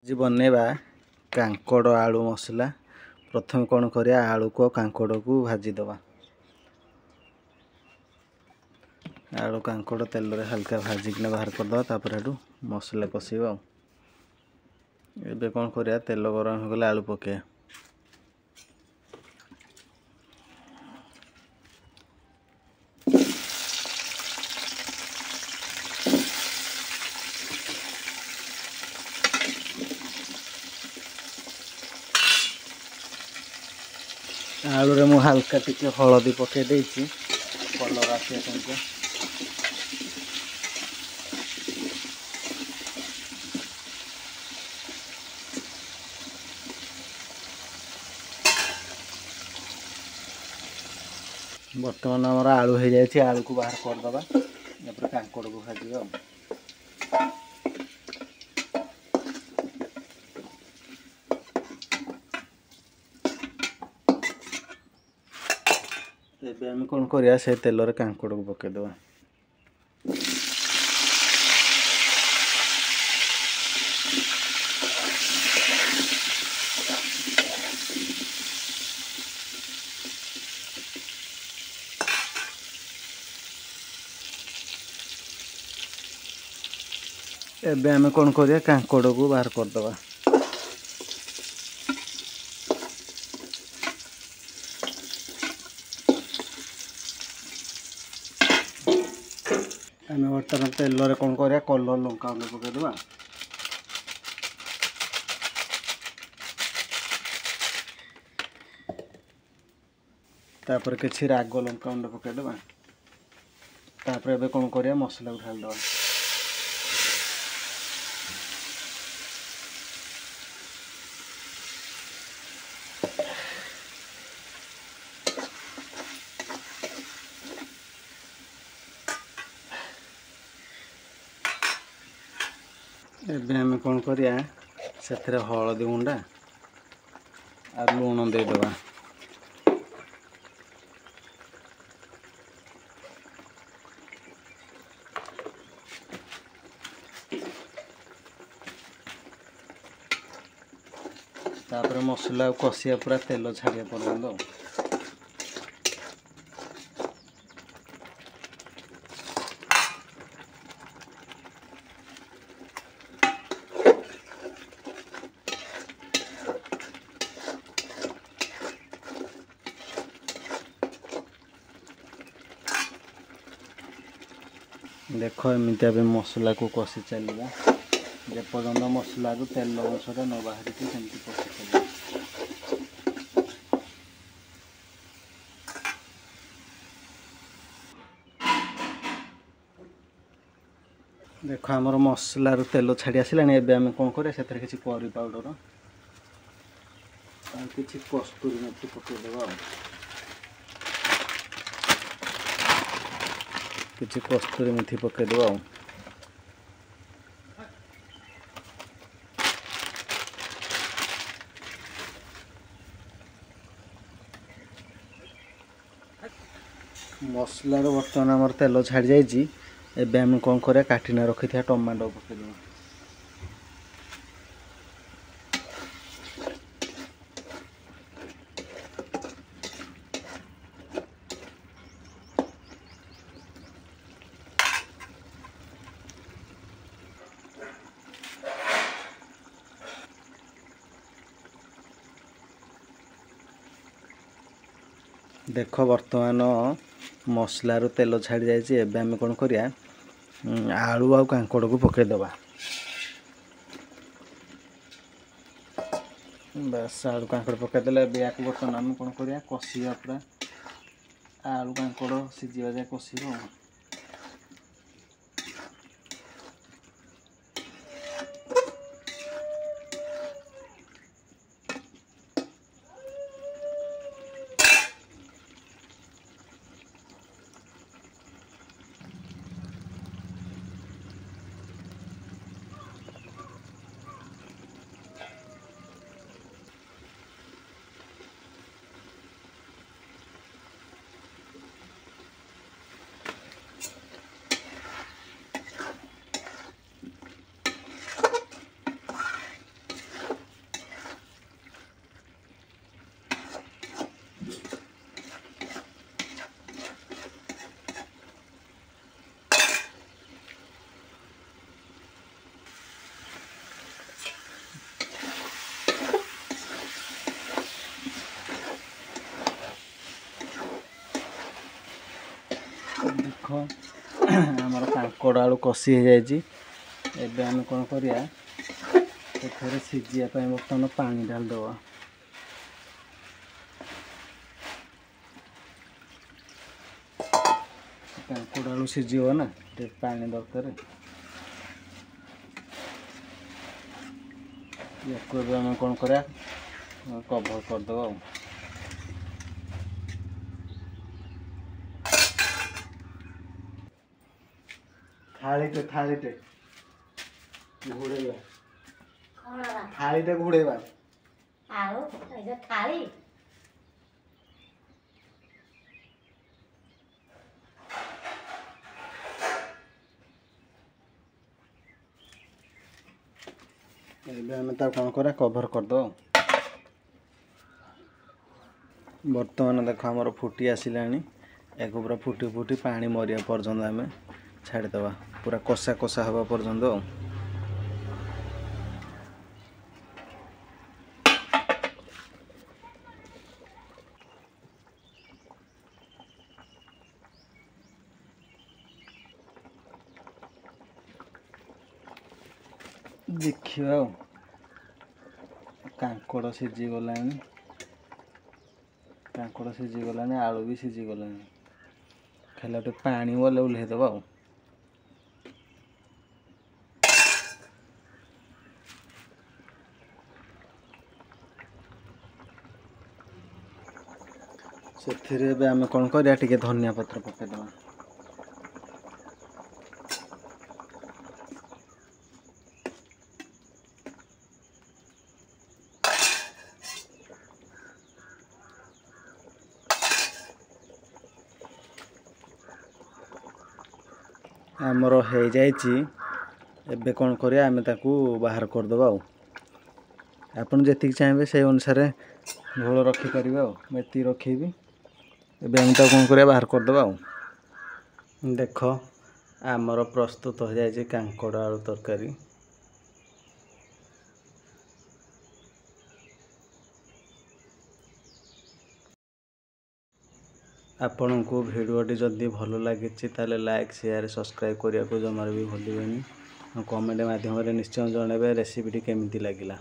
आज बनैबा कांकड़ आलू मसला। प्रथम कौन करिया आलू को कांकड़ को भाजीदबा। आलू कांकड़ तेल रे हल्का भाजिकिना बाहर करदे तापर हेटू मसला कषिबा। एबे कौन करिया तेल गरम हो गले आलू पके। आलू रे मु हल्का टिके हलदी पके देछि कलर आसे संके। बर्तमान आमर आलू हो जाए आलू को बाहर करदबा। कांकड़ को भाजिबा। एबे हम कौन करिया से तेल रे कांकड़ को पके दबा। एबे हम कौन करिया कांकड़ को बाहर करदबा। आम बर्तमान तेल रे कौन करिया कलर लंका गुंड पकेदबा। तापर किछि राग लंका गुंड पकेदबा। तापर एबे कौन करिया मसला को ढाल दबा। एबे हम कौन करिया सेथरे हळदी गुंडा आ लूण दे दबा। तापर मसला कषिया पूरा तेल छाड़िया पर्यंत। देख एमती ए मसला को कषि चलवा जेपर्यंत मसला को तेल अंशटा न बाहर सेमती कषि चल। देख आमर मसला तेल छाड़ी आसला। एबे कौन करें से किसी करी पाउडर किसी कस्तूरी मेथी पकईदेव। किसी कस्तूरी मेथी पकईदेव। मसलार बर्तमान आमर तेल छाड़ी जाइए। एबे हम कौन करें काटिना रखी था टमाटो पकईदेव। देख बर्तमान मसलार तेल छाड़ी जाइए। एबे हम कौन करिया आलू आ कांकड़ को पकईदेवा। बस आलू कांकड़ पकईदे। या बर्तमान आम कौन करिया कषिया पूरा आलू कांकड़ सीझा जाए कषिब। आमर कांकड़ आलू कषि हो जाए। एबे आम कौन करिया एथरे सिझिया बर्तमान पानी ढाल दवा। कांकड़ आलू सिझिब ना पानी दरकार। या आम कौन करा कभर करदे। थालीटे घोड़ेबा थालीटे घोड़ेबा थाली आम कौन करा कभर करद। बर्तमान देख आमर फुटी आसला या पूरा फुटी फुटी पानी मरिया पर्यंत आम छाड़ीदे पूरा कषा कषा हवा पर्यंत। देखिए कांकड़ सिझीगला कांकड़ सिझीगला आलू भी सिझीगला खाली गोटे पानी बोले ओह्लैदब। से आम कौन करिया टिके धनिया पत्र पकेदबा। आमर हो जाए कौन करिया आम ताकू बाहर करदबा। आपन जी चाहिए से अनुसार झोल रखिपर मेती रखेबी। एबे हम कौन करिया बाहर करदबा। देख आमर प्रस्तुत हो जाए कांकड़ आलू तरकारी। आपण को भिडियोटी जदि भल लगी ताले लाइक शेयर सब्सक्राइब करने को जमार भी भूलें। कमेंट माध्यम निश्चय जनइबे रेसिपीटी केमिति लागिला।